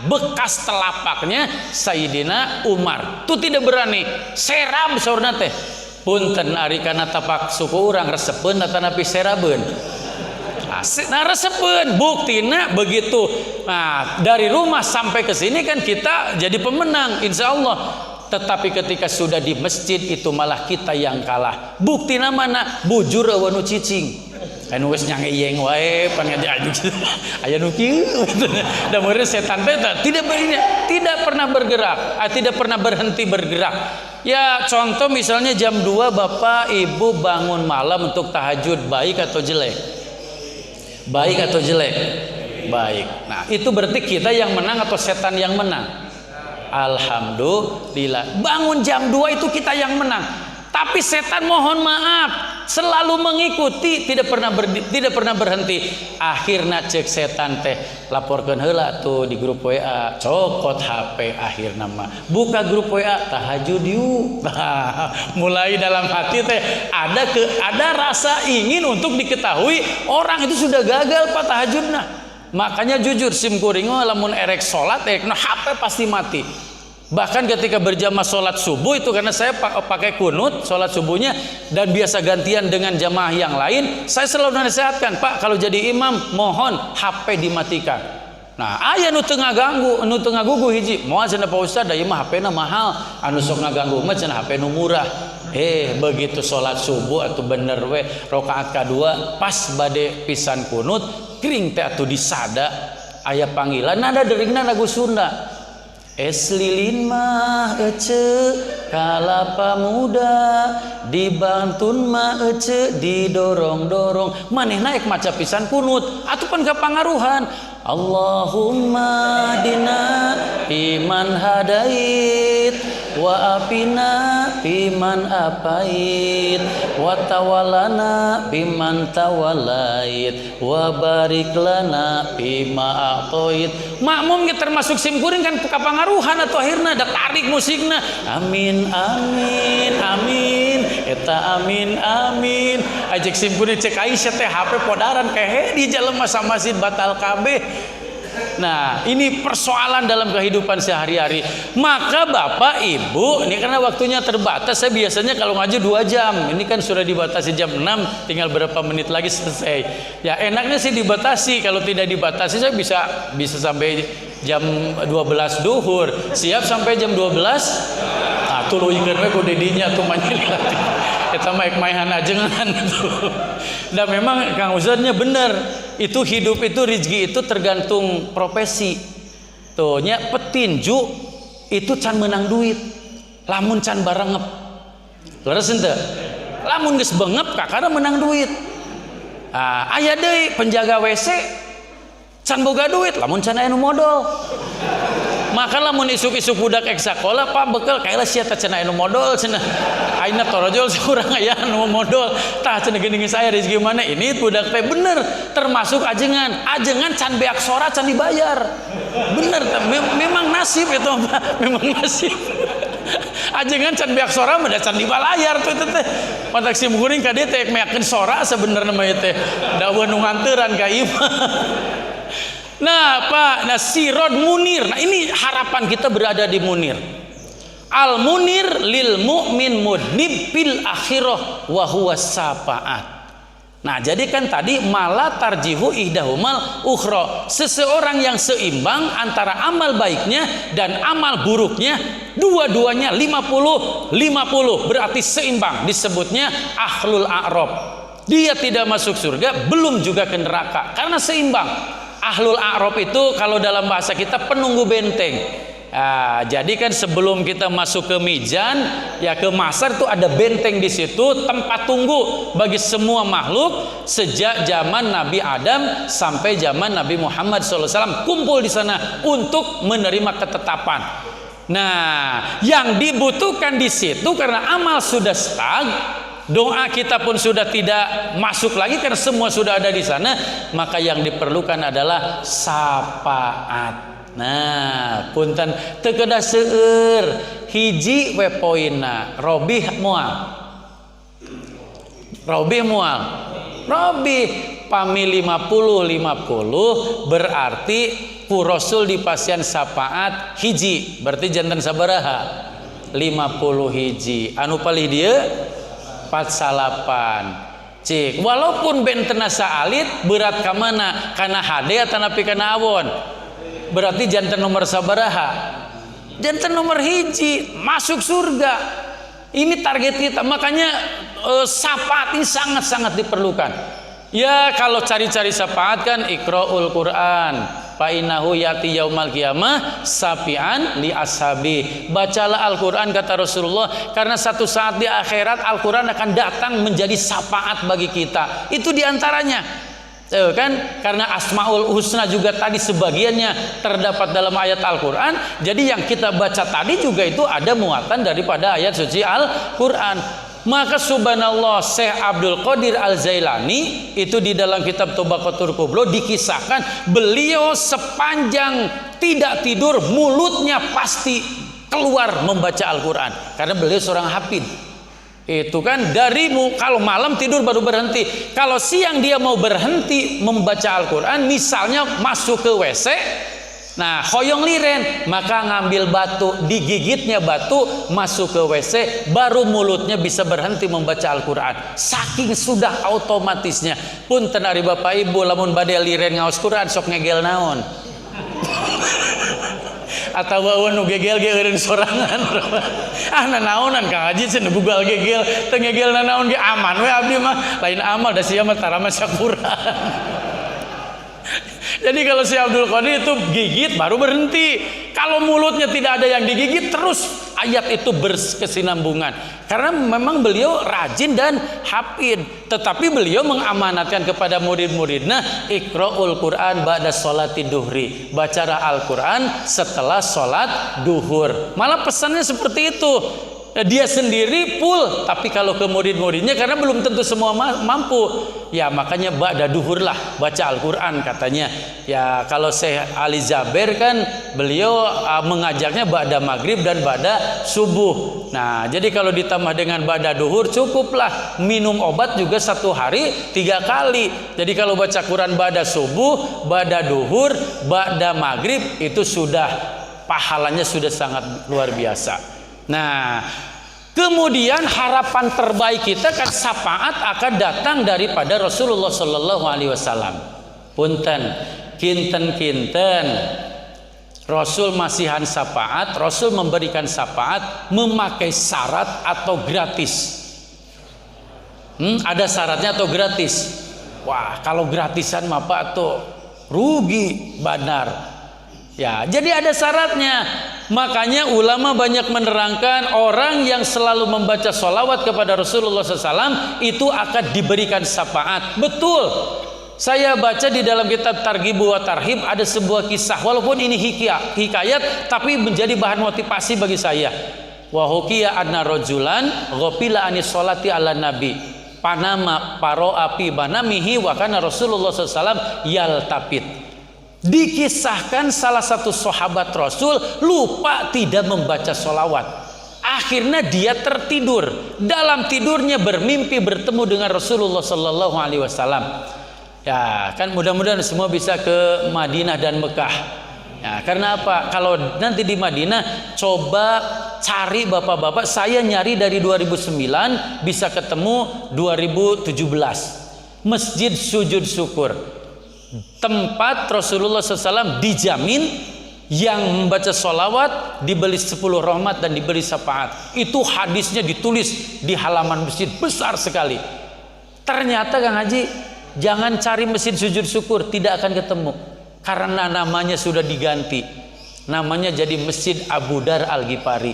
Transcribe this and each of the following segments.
bekas telapaknya Sayyidina Umar. Itu tidak berani. Seram saurna teh. Punten ari kana tapak suku urang resepeun atanapi serabeun. Nah resepeun buktina begitu. Nah dari rumah sampai ke sini kan kita jadi pemenang insya Allah. Tetapi ketika sudah di masjid itu malah kita yang kalah. Buktina mana? Bujur wanu cicing. Anu geus nyangeyeng wae pan ngajak aya nu kieu da meureun setan teh tidak pernah bergerak, tidak pernah berhenti bergerak. Ya contoh misalnya jam 2 Bapak Ibu bangun malam untuk tahajud, baik atau jelek? Baik atau jelek? Baik. Nah, itu berarti kita yang menang atau setan yang menang? Alhamdulillah. Bangun jam 2 itu kita yang menang. Tapi setan mohon maaf selalu mengikuti, tidak pernah berhenti. Akhirnya cek setan teh laporkan heula tuh di grup WA, cokot HP akhirnya mah buka grup WA tahajud yuk. Mulai dalam hati teh ada rasa ingin untuk diketahui orang itu sudah gagal Pak tahajudna. Makanya jujur simkuring lamun erek salat HP pasti mati. Bahkan ketika berjamaah sholat subuh itu karena saya pakai kunut sholat subuhnya dan biasa gantian dengan jamaah yang lain, saya selalu nasihatkan, Pak kalau jadi imam mohon HP dimatikan. Nah aya nu teu ngaganggu, nu teu ngagugu hiji, moal cenah Pak Ustad da ieu mah HP-na mahal, anu sok ngaganggu mah cenah HP nu murah. Begitu sholat subuh atau bener we rakaat kadua pas bade pisan kunut kering teh atuh disada aya panggilan nada deringna lagu Sunda. Es lilin mah ece kalapa muda dibantun mah ece didorong-dorong maneh naik maca pisan kunut atupan kapangaruhan Allahumma dina iman hadait wa apina biman apait wa tawallana biman tawallait wa barik lana bima atoit. Makmum termasuk simkuring kan kapangaruhan atau akhirna da tarik musikna amin amin amin eta amin amin ajek simkuring cek Aisyah teh HP podaran kehe di jelema sa masjid batal kabeh. Nah ini persoalan dalam kehidupan sehari-hari. Maka Bapak Ibu ini karena waktunya terbatas, saya biasanya kalau ngaji 2 jam, ini kan sudah dibatasi jam 6, tinggal berapa menit lagi selesai. Ya enaknya sih dibatasi, kalau tidak dibatasi saya bisa sampai jam 12 duhur, siap sampai jam 12. Nah tuluikeun we ku didinya tuh manyilat eta mah ekmaihan ajengan tuh. Dan memang Kang Ustadznya benar, itu hidup itu rezeki itu tergantung profesi. Tuh nya petinju itu can menang duit, lamun can barengep. Leres henteu? Lamun geus bengep kakara menang duit. Aya deui penjaga WC can boga duit, lamun can aya nu modal. Maka lamun isuk-isuk budak eksakola Pak bekal kaila sia teh cenah anu modal cenah. Aina torojol saurang aya anu modal. Tah cenah geuning saya rezeki mana ini budak teh bener termasuk ajengan. Ajengan can beak sora can dibayar. Bener memang nasib itu Pak. Memang nasib. Ajengan can beak sora mah can dibalayar tuh teh. Patak sim kuring ka dieu teh meakeun sora sebenarnya mah teh. Dawa nu nganteuran ka ieu. Nah Pak, sirod munir. Nah ini harapan kita berada di munir. Al munir lil mu'min mudnib fil akhirah wa huwa safaat. Nah jadi kan tadi malah tarjihu ihdahumal ukhra. Seseorang yang seimbang antara amal baiknya dan amal buruknya, dua-duanya 50-50 berarti seimbang, disebutnya ahlul a'rab. Dia tidak masuk surga, belum juga ke neraka karena seimbang. Ahlul a'rab itu kalau dalam bahasa kita penunggu benteng. Jadi kan sebelum kita masuk ke Mijan, ya ke Masar itu ada benteng di situ, tempat tunggu bagi semua makhluk sejak zaman Nabi Adam sampai zaman Nabi Muhammad SAW kumpul di sana untuk menerima ketetapan. Nah, yang dibutuhkan di situ karena amal sudah stag, doa kita pun sudah tidak masuk lagi karena semua sudah ada di sana, maka yang diperlukan adalah syafaat. Nah, punten teu kedah seueur hiji we poinna robih moal. Robih pami 50-50 berarti ku Rasul dipasian syafaat hiji, berarti janten sabaraha 50 hiji, anu palih dia 48. Cik, walaupun bentena saalit berat ka mana? Kana hade atau napi kana awon? Berarti janten nomor sabaraha? Janten nomor hiji, masuk surga. Ini target kita, makanya syafaat ini sangat-sangat diperlukan. Ya kalau cari-cari syafaat kan iqraul Quran, fa innahu yati yaumal qiyamah safian li ashabi. Bacalah Al-Qur'an kata Rasulullah, karena satu saat di akhirat Al-Qur'an akan datang menjadi syafaat bagi kita. Itu diantaranya. Kan karena Asmaul Husna juga tadi sebagiannya terdapat dalam ayat Al-Qur'an. Jadi yang kita baca tadi juga itu ada muatan daripada ayat suci Al-Qur'an. Maka subhanallah, Syekh Abdul Qadir Al-Zailani itu di dalam kitab Tobaqatul Kubro dikisahkan beliau sepanjang tidak tidur mulutnya pasti keluar membaca Al-Qur'an karena beliau seorang hafid. Itu kan kalau malam tidur baru berhenti. Kalau siang dia mau berhenti membaca Al-Qur'an, misalnya masuk ke WC, nah hoyong liren, maka ngambil batu, digigitnya batu, masuk ke WC, baru mulutnya bisa berhenti membaca Al-Qur'an. Saking sudah otomatisnya. Punten ari Bapak Ibu lamun bade liren ngaos Qur'an sok ngegel naon. Atau bawa nu gegel ge eureun sorangan. Nanaonan Kang Haji cenah gugal gegel, teu ngegel nanaon ge aman we abdi mah. Lain amal da sia mah tarama syakuran. Jadi kalau si Abdul Qadir itu gigit baru berhenti. Kalau mulutnya tidak ada yang digigit terus ayat itu berkesinambungan. Karena memang beliau rajin dan hafid. Tetapi beliau mengamanatkan kepada murid-muridnya iqra'ul Quran ba'da sholati duhri. Bacalah Al-Quran setelah sholat duhur. Malah pesannya seperti itu. Dia sendiri full, tapi kalau ke murid-muridnya karena belum tentu semua mampu, ya makanya ba'da duhur lah baca Al-Quran katanya. Ya kalau Syekh Ali Jaber kan beliau mengajarnya ba'da maghrib dan ba'da subuh. Nah jadi kalau ditambah dengan ba'da duhur cukuplah. Minum obat juga satu hari 3 kali. Jadi kalau baca Quran ba'da subuh, ba'da duhur, ba'da maghrib itu sudah pahalanya sudah sangat luar biasa. Nah, kemudian harapan terbaik kita kan syafaat akan datang daripada Rasulullah Sallallahu Alaihi Wasallam. Punten, kinten Rasul masihan syafaat, Rasul memberikan syafaat memakai syarat atau gratis. Ada syaratnya atau gratis? Wah, kalau gratisan mah Pak tuh rugi benar. Ya, jadi ada syaratnya. Makanya ulama banyak menerangkan orang yang selalu membaca sholawat kepada Rasulullah SAW itu akan diberikan syafaat. Betul. Saya baca di dalam kitab Targhib wa Tarhib ada sebuah kisah, walaupun ini hikayat, tapi menjadi bahan motivasi bagi saya. Wa hukiya anna rajulan ghafila anis sholati ala nabi. Panama paro api banamihi wa kana Rasulullah SAW yaltapit. Dikisahkan salah satu sahabat Rasul lupa tidak membaca sholawat. Akhirnya dia tertidur. Dalam tidurnya bermimpi bertemu dengan Rasulullah Sallallahu Alaihi Wasallam. Ya kan mudah-mudahan semua bisa ke Madinah dan Mekah. Ya, karena apa? Kalau nanti di Madinah coba cari bapak-bapak. Saya nyari dari 2009 bisa ketemu 2017. Masjid Sujud Syukur. Tempat Rasulullah SAW dijamin yang membaca sholawat diberi 10 rahmat dan diberi syafaat. Itu hadisnya ditulis di halaman masjid besar sekali. Ternyata Kang Haji, jangan cari masjid sujud syukur, tidak akan ketemu. Karena namanya sudah diganti. Namanya jadi Masjid Abu Dar Al-Ghifari.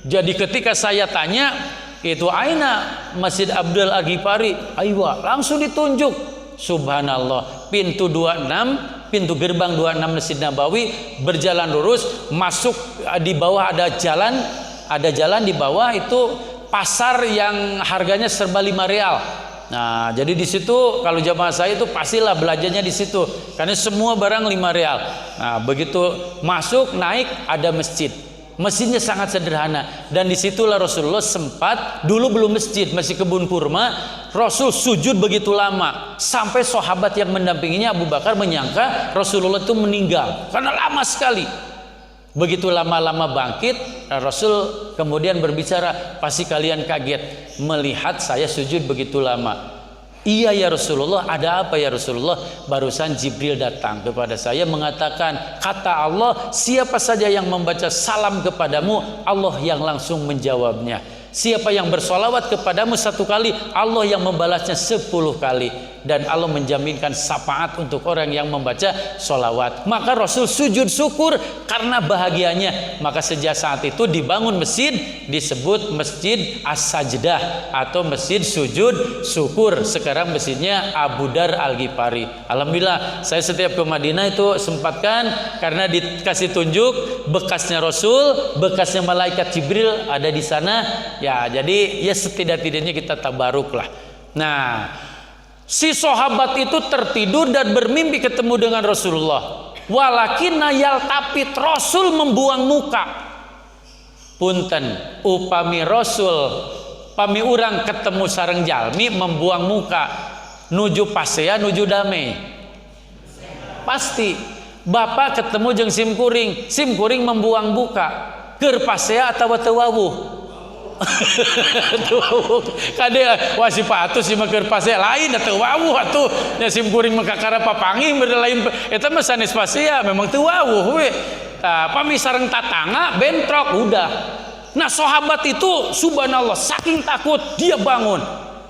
Jadi ketika saya tanya, itu aina Masjid Abdul Al-Ghifari? Aywa, langsung ditunjuk. Subhanallah, pintu 26, pintu gerbang 26 Masjid Nabawi, berjalan lurus, masuk di bawah ada jalan di bawah itu pasar yang harganya serba 5 real. Nah, jadi di situ kalau jamaah saya itu pastilah belajarnya di situ karena semua barang 5 real. Nah, begitu masuk naik ada masjid. Mesinnya sangat sederhana, dan disitulah Rasulullah sempat, dulu belum masjid, masih kebun kurma, Rasul sujud begitu lama sampai sahabat yang mendampinginya Abu Bakar menyangka Rasulullah itu meninggal karena lama sekali. Begitu lama-lama bangkit, Rasul kemudian berbicara, pasti kalian kaget melihat saya sujud begitu lama. Iya ya Rasulullah, ada apa ya Rasulullah? Barusan Jibril datang kepada saya mengatakan, kata Allah, siapa saja yang membaca salam kepadamu, Allah yang langsung menjawabnya. Siapa yang bersolawat kepadamu 1 kali, Allah yang membalasnya 10 kali. Dan Allah menjaminkan syafaat untuk orang yang membaca solawat. Maka Rasul sujud syukur karena bahagianya. Maka sejak saat itu dibangun masjid, disebut Masjid As-Sajdah atau Masjid Sujud Syukur. Sekarang masjidnya Abu Dar Al-Ghifari. Alhamdulillah, saya setiap ke Madinah itu sempatkan, karena dikasih tunjuk bekasnya Rasul, bekasnya malaikat Jibril ada di sana. Ya, jadi ya setidak-tidaknya kita tabaruk lah. Nah, si sahabat itu tertidur dan bermimpi ketemu dengan Rasulullah. Walakinna yaltapit, Rasul membuang muka. Punten, upami Rasul, pami urang ketemu sareng jalmi membuang muka, nuju pasea, nuju damai. Pasti. Bapak ketemu jeung sim kuring membuang muka, keur pasea atawa teu wawuh. Kade wasipatu si keur pasea lain atau wawuh atuh nya sim kuring makakara papangih beda lain eta mah sanes pasea memang teu wawuh we. Tah pami sareng tatangga bentrok udah. Nah sahabat itu subhanallah saking takut dia bangun.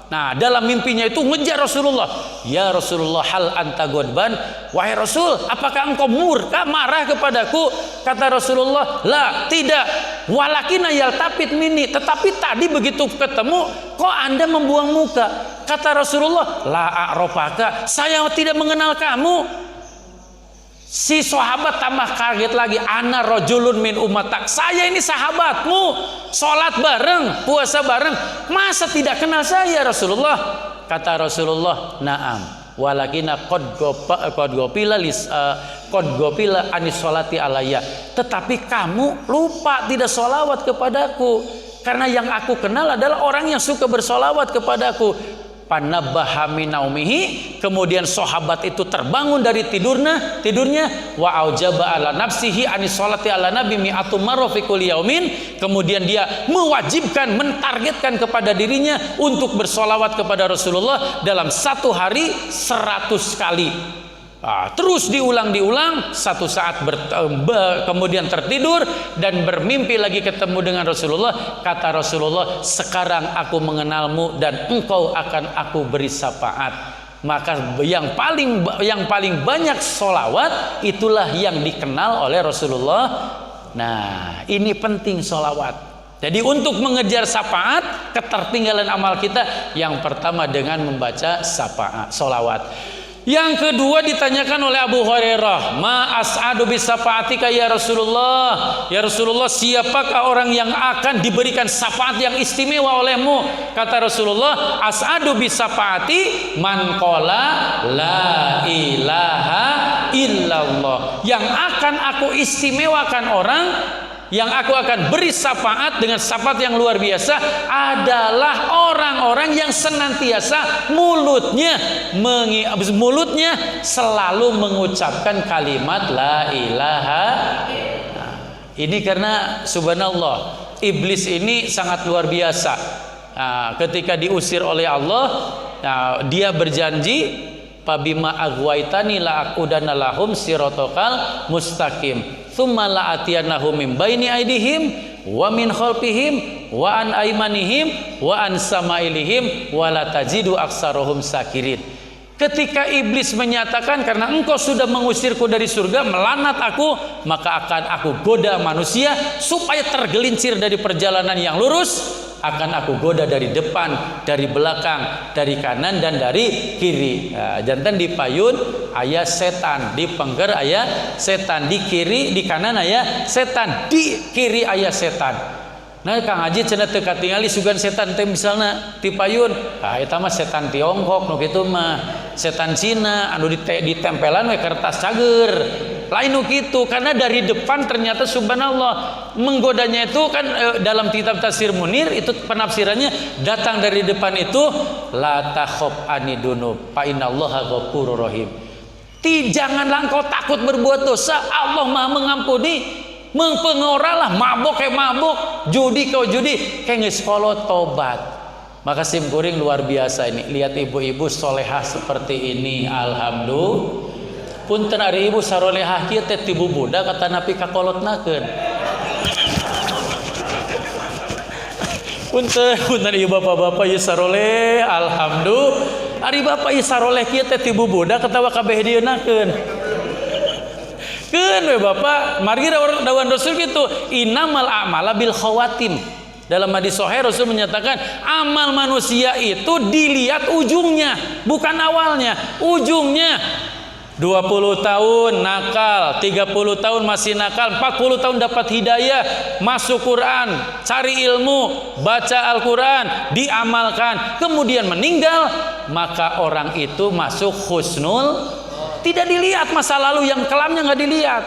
Nah dalam mimpinya itu ngejar Rasulullah. Ya Rasulullah, hal anta godban? Wahai Rasul, apakah engkau murka, marah kepadaku? Kata Rasulullah, la, tidak. Walakina yaltapit mini, tetapi tadi begitu ketemu kok anda membuang muka. Kata Rasulullah, la a'rofaka, saya tidak mengenal kamu. Si sahabat tambah kaget lagi, ana rajulun min umatak, saya ini sahabatmu, sholat bareng, puasa bareng, masa tidak kenal saya Rasulullah? Kata Rasulullah, naam, walakina qad gopila anis sholati alayya, tetapi kamu lupa tidak sholawat kepadaku, karena yang aku kenal adalah orang yang suka bersolawat kepadaku. Panabbaha min naumihi, kemudian sahabat itu terbangun dari tidurnya wa aujaba ala nafsihi anis sholati ala nabi mi'atu marra fi kulli yaumin, kemudian dia mewajibkan, mentargetkan kepada dirinya untuk bersolawat kepada Rasulullah dalam 1 hari 100 kali. Terus diulang, satu saat kemudian tertidur dan bermimpi lagi ketemu dengan Rasulullah. Kata Rasulullah, sekarang aku mengenalmu dan engkau akan aku beri syafaat. Maka yang paling banyak sholawat itulah yang dikenal oleh Rasulullah. Nah ini penting sholawat. Jadi untuk mengejar syafaat, ketertinggalan amal kita, yang pertama dengan membaca syafaat, sholawat. Yang kedua ditanyakan oleh Abu Hurairah, ma as'adu bisafaatika ya Rasulullah. Ya Rasulullah, siapakah orang yang akan diberikan syafaat yang istimewa olehmu? Kata Rasulullah, as'adu bisafaati man qala la ilaha illallah. Yang akan aku istimewakan orang, yang aku akan beri syafaat dengan syafaat yang luar biasa adalah orang-orang yang senantiasa mulutnya selalu mengucapkan kalimat la ilaha. Nah, ini karena subhanallah iblis ini sangat luar biasa. Nah, ketika diusir oleh Allah, dia berjanji, pabima agwaitani la aqudanna lahum siratal mustaqim. Tsumma la'atiyanahum min baini aydihim wa min khalfihim wa an aymanihim wa an samailihim wa la tajidu aktsarahum syakirin. Ketika iblis menyatakan, karena engkau sudah mengusirku dari surga, melanat aku, maka akan aku goda manusia supaya tergelincir dari perjalanan yang lurus. Akan aku goda dari depan, dari belakang, dari kanan dan dari kiri. Jantan di payun ayah setan, di pengger ayah setan, di kiri, di kanan ayah setan, di kiri ayah setan. Nah Kang Haji cenah teu katingali sugan setan teh misalna ti payun. Eta mah setan Tiongkok nu kitu mah. Setan Cina anu ditempelan we kertas cager. Lain kitu, karena dari depan ternyata subhanallah menggodanya itu kan dalam kitab Tafsir Munir itu penafsirannya datang dari depan itu la takhaf anidunub fa innallaha ghafurur rahim. Janganlah engkau takut berbuat dosa, Allah Maha mengampuni. Mengpengoralah mabok kayak mabok, judi kau judi kayak geus kolot tobat. Maka simkuring luar biasa ini. Lihat ibu-ibu solehah seperti ini, alhamdulillah. Punten ari ibu sarolehah kieu teh tibu budak kata napi kakolotnakeun. Punten ieu bapak-bapak ieu saroleh, alhamdulillah. Ari bapak ieu saroleh kieu teh tibu budak katawa kabeh dieunakeun. Keun we bapak, margi dawan Rasul gitu, innamal a'mala bil khawatim. Dalam hadis sahih Rasul menyatakan amal manusia itu dilihat ujungnya, bukan awalnya, ujungnya. 20 tahun nakal, 30 tahun masih nakal, 40 tahun dapat hidayah, masuk Quran, cari ilmu, baca Al-Quran, diamalkan, kemudian meninggal, maka orang itu masuk husnul. Tidak dilihat masa lalu yang kelamnya nggak dilihat.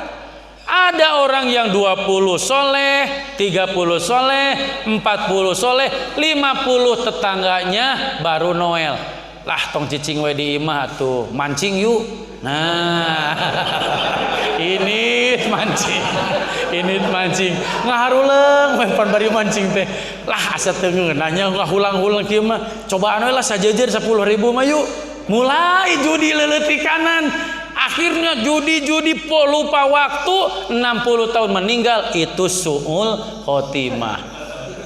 Ada orang yang 20 soleh, 30 soleh, 40 soleh, 50 tetangganya baru Noel. Lah tong cicing we di imah tuh mancing yuk. Nah ini mancing ngaharuleung pan bari mancing teh lah asa teu ngeunanya ngahulang-hulang kieu mah cobaan we lah sajejer 10.000 mah yuk. Mulai judi leleutik kanan, akhirnya judi lupa waktu, 60 tahun meninggal, itu su'ul khotimah.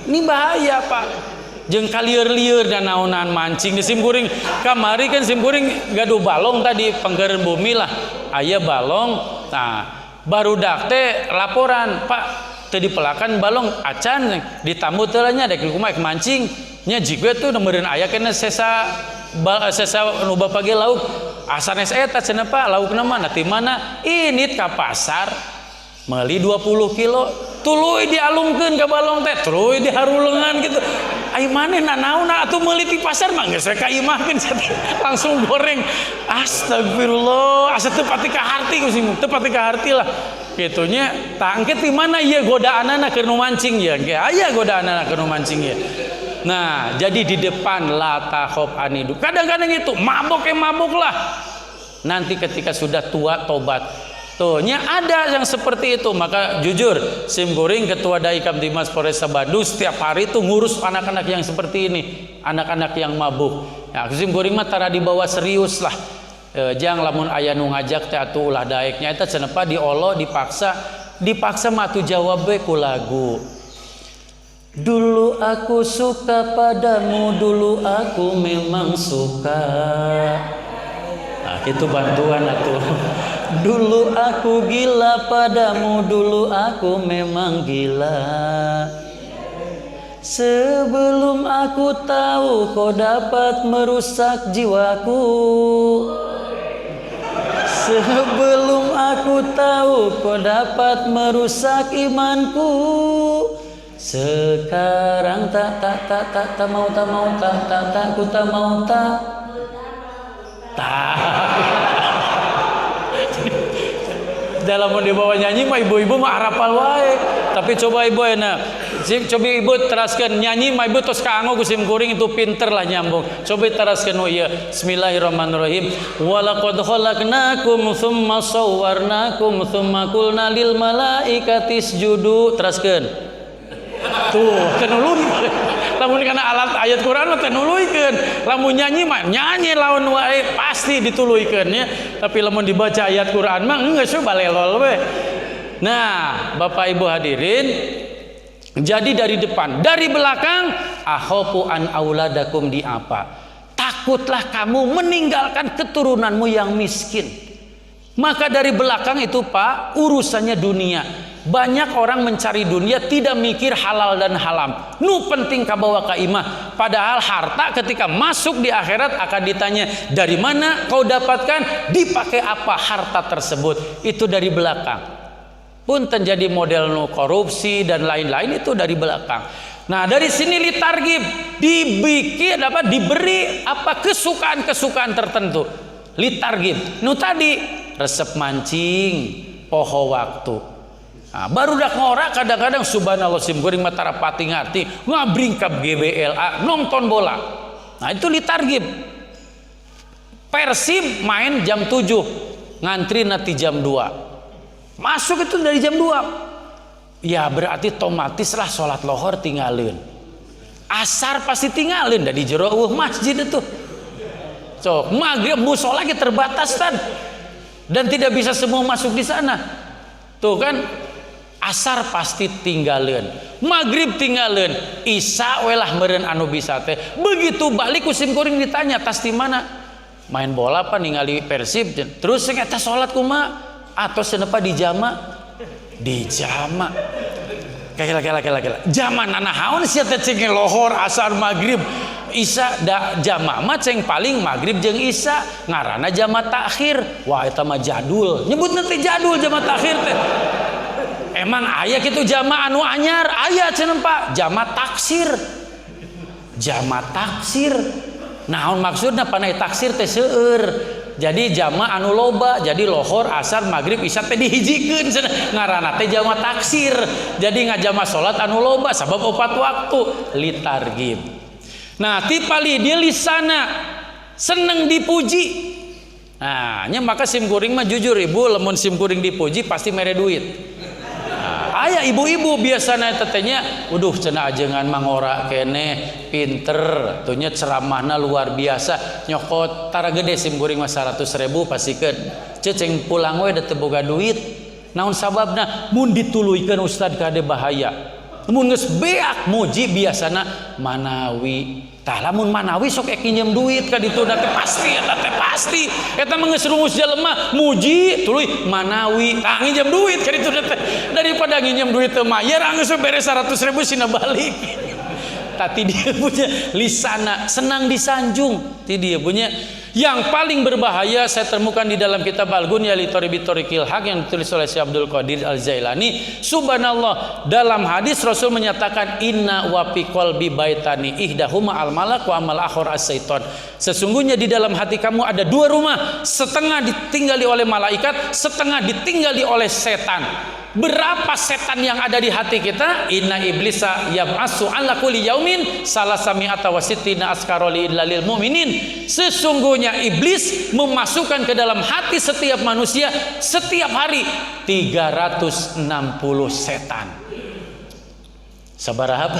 Ini bahaya pak. Jeung kalieur-lieur dan naonan mancing di simkuring kamari kan simkuring gaduh balong tadi penggeren bumi lah aya balong. Nah barudak teh laporan pak teu dipelakan balong acan ditamu teu nya dek kumaha mancing nya jigue tuh meureun aya kena sesa nu bapa ge lauk asanes eta cenah pak laukna mah ti mana init ka pasar meuli 20 kilo tuluy dialungkeun ka balong teh tuluy diharuleungan gitu. Ai maneh nanaonna atuh meuli ti pasar mah geus ka imahkeun langsung goreng. Astagfirullah, asa teu pati ka harti ku sing teu pati ka harti lah. Kitunya tangke ti mana ieu godaanana keur nu mancing ya. Ge aya godaanana keur nu mancing ya. Nah, jadi di depan la takhaf anidu. Kadang-kadang itu mabok lah. Nanti ketika sudah tua tobat. Tuhnya ada yang seperti itu. Maka jujur, simkuring ketua Daikam Dimas Polresta Bandung setiap hari itu ngurus anak-anak yang seperti ini, anak-anak yang mabuk. Ya, simkuring mah tara dibawa serius lah. Jang lamun aya nu ngajak teh atuh ulah daeknya eta cenah diolo dipaksa mah atuh jawab we ku lagu. Dulu aku suka padamu, dulu aku memang suka. Nah, itu bantuan atuh. Dulu aku gila padamu, dulu aku memang gila. Sebelum aku tahu kau dapat merusak jiwaku. Sebelum aku tahu kau dapat merusak imanku. Sekarang tak mau dalam mau dibawa nyanyi mah ibu-ibu mah harapal wae. Tapi coba ibu enak. Coba ibu teraskan nyanyi mah ibu tos kaanggo ku simkuring itu pinter lah nyambung. Coba teraskan ieu. Bismillahirrahmanirrahim. Walaqad khalaqnakum tsumma sawwarnakum tsumma qulna lil malaikati isjudu. Teraskan. Tuh, tenuluy. Lamun kana alat ayat Quran mah tenuluykeun. Lamun nyanyi mah nyanyi lawan wae pasti dituluykeun ya. Tapi lamun dibaca ayat Quran mah geus balelol we. Nah, Bapak Ibu hadirin, jadi dari depan, dari belakang akhafu an auladakum di apa? Takutlah kamu meninggalkan keturunanmu yang miskin. Maka dari belakang itu Pak, urusannya dunia. Banyak orang mencari dunia tidak mikir halal dan haram. Nu penting kabawa ka imah. Padahal harta ketika masuk di akhirat akan ditanya, dari mana kau dapatkan, dipakai apa harta tersebut. Itu dari belakang. Punten jadi model nu korupsi dan lain-lain itu dari belakang. Nah dari sini litargib dibikin apa, diberi apa kesukaan-kesukaan tertentu. Litargib. Nu tadi resep mancing, poho waktu. Nah, baru dak ngora kadang-kadang subhanallah sim kuring matara pati ngarti ngabringkap GBLA nonton bola. Nah itu litargib. Persib main jam 7 ngantri nanti jam 2 masuk itu dari jam 2 ya berarti otomatis lah sholat lohor tinggalin, asar pasti tinggalin dari jero masjid itu. So maghrib musola lagi terbatas kan dan tidak bisa semua masuk di sana tuh kan. Asar pasti tinggalin, maghrib tinggalin, isya welah meren anu bisa teh. Begitu balik kusim kuring ditanya tas di mana, main bola apa ningali Persib, terus ternyata sholat kuma atau senepa di jama, kayak zaman nanahaun sih teh cing lohor asar maghrib isya da jama mah ceng paling maghrib jeung isya ngaranna jama takhir. Wah eta mah jadul, nyebut nanti jadul jama takhir teh. Emang ayah gitu jama anu anyar ayah cenah Pak jama taksir. Naon maksudna panai taksir teh seueur. Jadi jama anu loba jadi lohor asar maghrib isya teh dihijikeun ngaranna teh jama taksir. Jadi ngajama salat anu loba sabab 4 waktu litargib. Nah tipali dia lisana seneng dipuji. Nah nya maka sim kuring mah jujur ibu lamun sim kuring dipuji pasti mere duit. Ayah ibu-ibu biasanya tetenya, waduh cenah ajengan mangora kene pinter, tuhnya ceramahna luar biasa, nyokot tara gede sim kuring mah 100.000 pasikeun, ceceng pulang we da teu boga duit, naon sababna mun dituluykeun ustad kade bahaya, mun geus beak muji biasana manawi. Tah lamun manawi sok nginjem duit ka ditu teh pasti eta mah geus rumus jelema muji tuluy manawi tah nginjem duit ka ditu teh daripada nginjem duit teu mayar geus beres 100.000 sina balik. Tati dia punya lisana senang disanjung ti dia punya. Yang paling berbahaya saya temukan di dalam kitab Al-Gunya li Thoriqil Haq yang ditulis oleh Syekh Abdul Qadir Al-Jailani. Subhanallah, dalam hadis Rasul menyatakan inna wa fi qalbi baitani ihdahuma al-malak wa amal akhar as-syaitan. Sesungguhnya di dalam hati kamu ada 2 rumah, setengah ditinggali oleh malaikat, setengah ditinggali oleh setan. Berapa setan yang ada di hati kita? Inna iblisa yab'asu ala kulli yaumin salasami'ata wasittina askaroli lil mu'minin. Sesungguhnya iblis memasukkan ke dalam hati setiap manusia setiap hari 360 setan. Sabaraha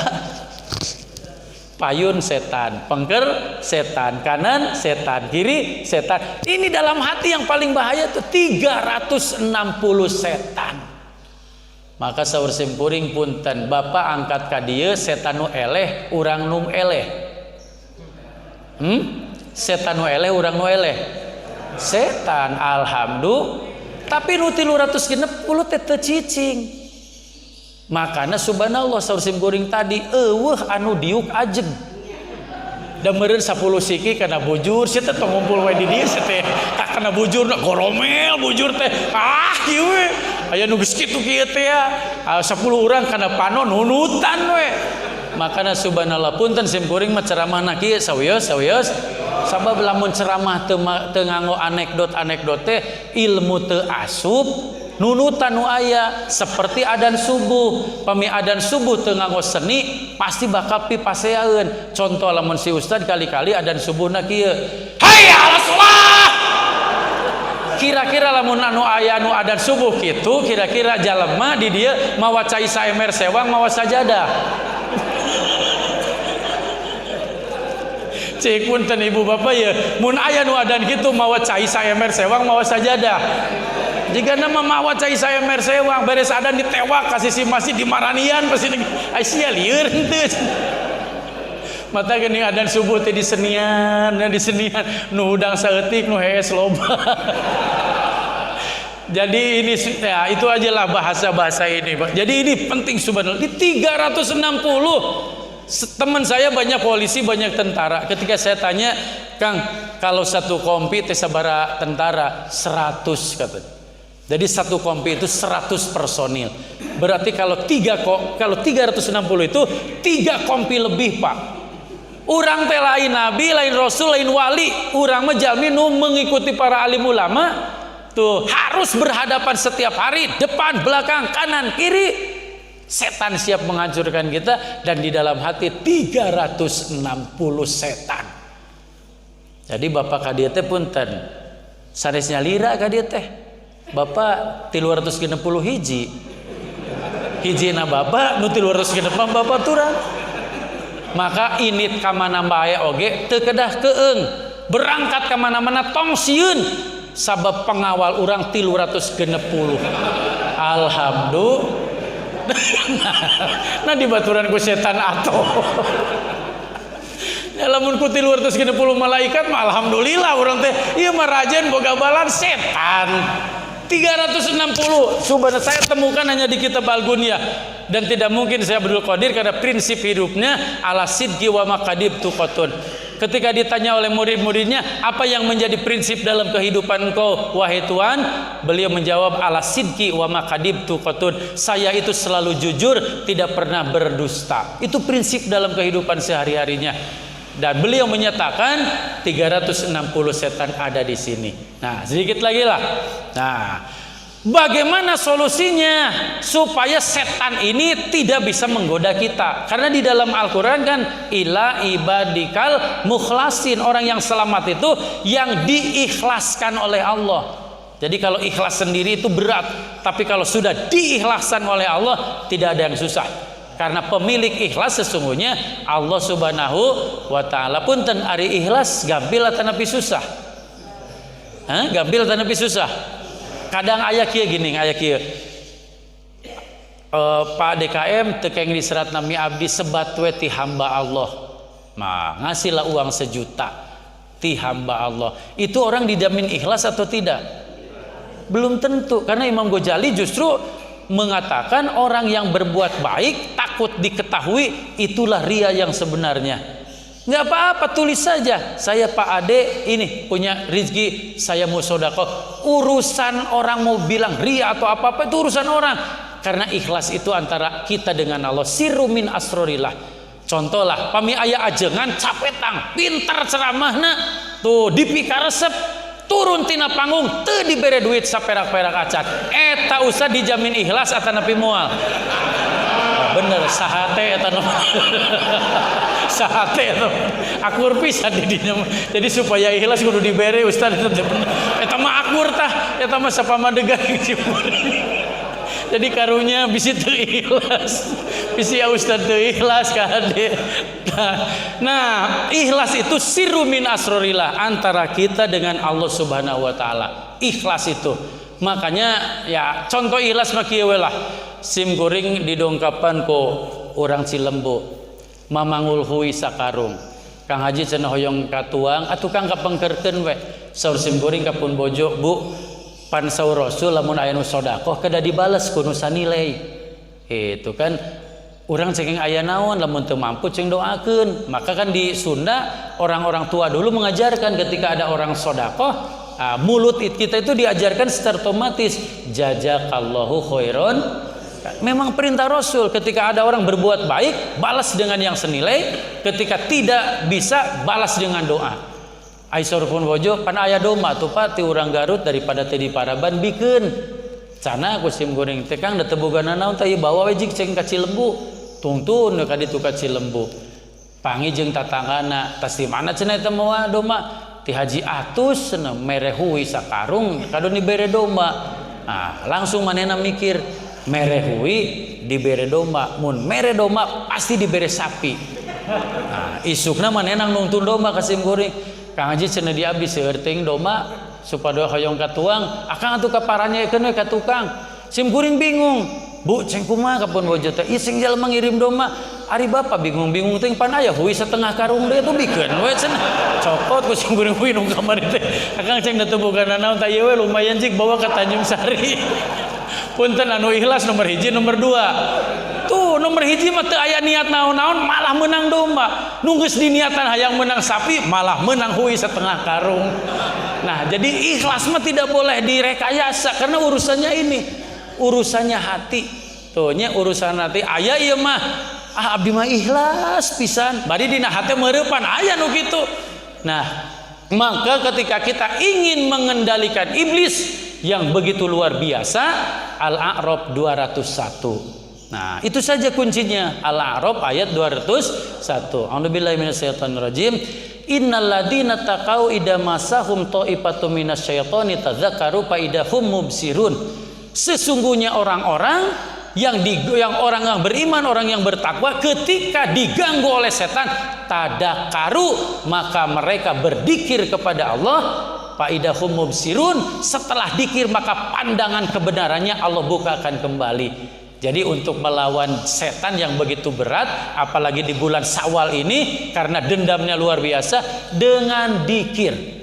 payun setan, pengker setan, kanan setan, kiri setan. Ini dalam hati yang paling bahaya tuh 360 setan. Maka saur simpuring punten Bapak angkat ka dieu setan nu eleh urang nu eleh. Setan nu eleh urang nu eleh. Setan alhamdulillah. Tapi nu 360 teh teu cicing. Makana subhanallah saur simpuring tadi eueuh anu diuk ajeg. Da meureun 10 siki kana bujur sia teh tong ngumpul we di dieu sia teh. Kana bujur goromel bujur teh. Kieu we. Aya nu geus kitu kieu teh ya. 10 urang kana panon nunutan we. Makana subhanallah punten sim kuring mah ceramahna kieu sawios. Sabab lamun ceramah teu nganggo anekdot teh ilmu teu asup nunutan nu aya seperti adzan subuh. Pami adzan subuh teu nganggo seni pasti bakal pipaseaeun. Contoh lamun si ustad kali-kali adzan subuhna kieu. Hayya 'alas shalah. Kira-kira lamun anu aya nu adzan subuh kitu kira-kira jalema di dieu mawa cai saemer sewang mawa sajadah. Cek punten ibu bapak ya mun aya nu adzan kitu mawa cai saemer sewang mawa sajadah. Jika nama mawa cai saemer sewang beres adzan ditewak kasih si masjid dimaranian pasti sia lieur henteu. Mata geuning adzan subuh teh disenian nu udang saeutik nu hees loba. Jadi ini ya, itu ajalah bahasa ini Pak. Jadi ini penting subhanallah. Di 360 teman saya banyak polisi, banyak tentara. Ketika saya tanya, Kang, kalau satu kompi teh sabaraha tentara? 100 katanya. Jadi satu kompi itu 100 personil. Berarti kalau 360 itu 3 kompi lebih Pak. Urang teh lain nabi, lain rasul, lain wali. Urang mah jalmi nu mengikuti para alim ulama. Tuh, harus berhadapan setiap hari, depan, belakang, kanan, kiri. Setan siap menghancurkan kita, dan di dalam hati 360 setan. Jadi bapak kadieu teh punten. Sanesnya lira kadieu teh. Bapak 360 hiji. Hijina bapak nu 360 bapak turang. Maka init ka mana bae oge teu kedah keung. Berangkat ka mana-mana tong sieun. Sabab pengawal orang 360. Alhamdulillah. Nah dibaturan ku setan atuh. Lamun ku 360 malaikat mah alhamdulillah orang teh ieu mah rajen boga balan setan. 360 subhanallah saya temukan hanya di kitab Al-Gunyah, dan tidak mungkin saya Abdul Qadir karena prinsip hidupnya ala sidqi wa maqadib tuqatun. Ketika ditanya oleh murid-muridnya, apa yang menjadi prinsip dalam kehidupan engkau wahai Tuhan? Beliau menjawab ala sidqi wa maqadib tuqatun. Saya itu selalu jujur, tidak pernah berdusta. Itu prinsip dalam kehidupan sehari-harinya. Dan beliau menyatakan 360 setan ada di sini. Nah, sedikit lagi lah. Nah, bagaimana solusinya supaya setan ini tidak bisa menggoda kita? Karena di dalam Al-Quran kan ila ibadikal mukhlasin, orang yang selamat itu yang diikhlaskan oleh Allah. Jadi kalau ikhlas sendiri itu berat, tapi kalau sudah diikhlaskan oleh Allah tidak ada yang susah. Karena pemilik ikhlas sesungguhnya Allah Subhanahu wa ta'ala. Punten ari ikhlas gampil atau napi susah? Gampil atau napi susah? Kadang aya kieu gini, aya kieu. Pak DKM tekeng diserat nami abdi sebat we ti hamba Allah. Mah ngasihlah uang 1 juta ti hamba Allah. Itu orang dijamin ikhlas atau tidak? Belum tentu, karena Imam Ghazali justru mengatakan orang yang berbuat baik takut diketahui, itulah ria yang sebenarnya. Nggak apa-apa, tulis saja saya Pak Ade ini punya rizki, saya mau sedekah. Urusan orang mau bilang ria atau apa-apa itu urusan orang, karena ikhlas itu antara kita dengan Allah. Sirru min asrorillah. Contoh lah pami aya ajengan capetang pintar ceramahna tuh dipikaresep turun tina panggung teu dibere duit saperak-perak acan eta usah dijamin ikhlas atau napi moal. Bener sahate eta sahate eta akur pisan di dinya. Jadi supaya ikhlas kudu dibere ustaz eta mah akur tah, eta mah sapamadegan cimur. Jadi karunya bisi teu ikhlas, bisi ya ustaz teu ikhlas ka hade. Nah, ikhlas itu sirru min asrorillah, antara kita dengan Allah Subhanahu wa taala. Ikhlas itu. Makanya ya contoh ikhlas mah kieu we lah. Sim kuring didongkapan ku urang Cilembu. Mamangul hui sakarung. Kang Haji cenah hoyong katuang, atuh Kang kapengkerkeun we. Saur sim kuring ka pun bojo, Bu. Pan saur Rasul lamun aya nu sedekah kada dibales ku nu sanilai. Itu kan urang cengeng aya naon lamun teu mampu ceng doakeun. Maka kan di Sunda orang-orang tua dulu mengajarkan ketika ada orang sedekah, mulut kita itu diajarkan secara otomatis jazakallahu khairon. Memang perintah Rasul, ketika ada orang berbuat baik balas dengan yang senilai, ketika tidak bisa balas dengan doa. Aisyah pun bojo pan aya doma tuh Pak ti urang Garut daripada teh di Paraban bikeun. Cana ku sim goreng teh Kang da teu bogana naon teh bawa we jig ceng ka Cilembu. Tungtun ka ditu ka Cilembu. Pangi jeung tatanggana, tas di mana cenah eta moal doma? Ti Haji Atus cenah mere huwi sakarung kado dibere doma. Nah, langsung manehna mikir, mere huwi dibere doma, mun mere doma pasti dibere sapi. Nah, isukna manehna nungtun doma ka sim goreng. Kang Haji cenah di abdi seueur teuing doma supaya hoyong ka tuang, akang atuh kaparanyaekeun we ka tukang. Sim kuring bingung. Bu, ceng kumaha kapun bojo teh? Ieu sing jalma ngirim doma. Ari bapak bingung-bingung teh pan aya huwi setengah karung deui tuh bikeun we cenah. Cokot ku sim kuring huwi nu kamari teh. Akang ceng da teu bogana naon tah ieu we lumayan cik bawa ka Tanjung Sari. Punten anu ikhlas nomor 1, nomor 2. Tuh nomor 1 mah teu aya niat naon-naon malah menang domba. Nu geus diniatan hayang menang sapi malah menang huwi setengah karung. Nah, jadi ikhlas mah tidak boleh direkayasa karena urusannya ini, urusannya hati. Tuh nya urusan hati aya ieu mah abdi mah ikhlas pisan. Bari dina hate meurepan aya nu kitu. Nah, maka ketika kita ingin mengendalikan iblis, yang begitu luar biasa. Al-A'raf 201. Nah, itu saja kuncinya. Al-A'raf ayat 201. A'udzubillahi minasyaitonirrajim. Innal ladzina taqau idza masahum ta'ifatum minasyaitoni tadzakkaru fa idahum mubsirun. Sesungguhnya orang-orang yang orang yang beriman, orang yang bertakwa, ketika diganggu oleh setan, tadakaru, maka mereka berzikir kepada Allah. Fa idahum mubsirun, setelah dikir maka pandangan kebenarannya Allah bukakan kembali. Jadi untuk melawan setan yang begitu berat, apalagi di bulan Syawal ini, karena dendamnya luar biasa, dengan dikir.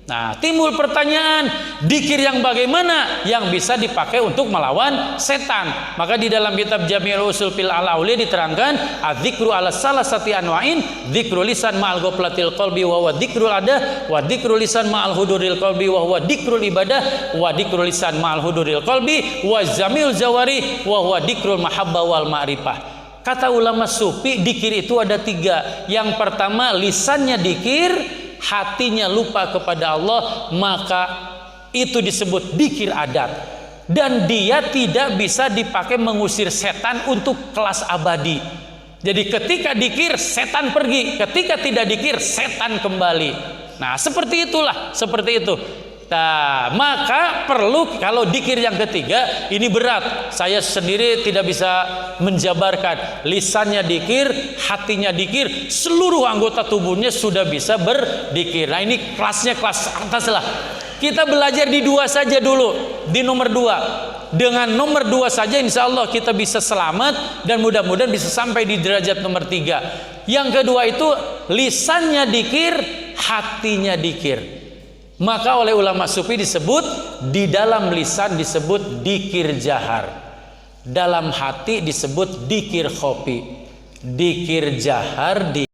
Nah, timbul pertanyaan, dikir yang bagaimana yang bisa dipakai untuk melawan setan? Maka di dalam kitab Jami'ul Usul fil Al-Auliya diterangkan, adzikru ala salasati anwa'in, dzikru lisan ma'al ghaflatil qalbi wa huwa dzikrul adah, wa dzikru lisan ma'al huduril qalbi wa huwa dzikrul ibadah, wa dzikru lisan ma'al huduril qalbi wa zamil jawari wa huwa dzikrul mahabbah wal ma'rifah. Kata ulama sufi, dikir itu ada 3. Yang pertama, lisannya dikir, hatinya lupa kepada Allah, maka itu disebut dikir adat, dan dia tidak bisa dipakai mengusir setan untuk kelas abadi. Jadi ketika dikir setan pergi, ketika tidak dikir setan kembali. Nah, seperti itulah, seperti itu. Nah, maka perlu, kalau dikir yang ketiga ini berat, saya sendiri tidak bisa menjabarkan. Lisannya dikir, hatinya dikir, seluruh anggota tubuhnya sudah bisa berdikir. Nah, ini kelasnya kelas atas lah. Kita belajar di 2 saja dulu, di nomor 2. Dengan nomor 2 saja insya Allah kita bisa selamat, dan mudah-mudahan bisa sampai di derajat nomor 3. Yang kedua itu lisannya dikir, hatinya dikir. Maka oleh ulama sufi disebut, di dalam lisan disebut dikir jahar, dalam hati disebut dikir khofi. Dikir jahar di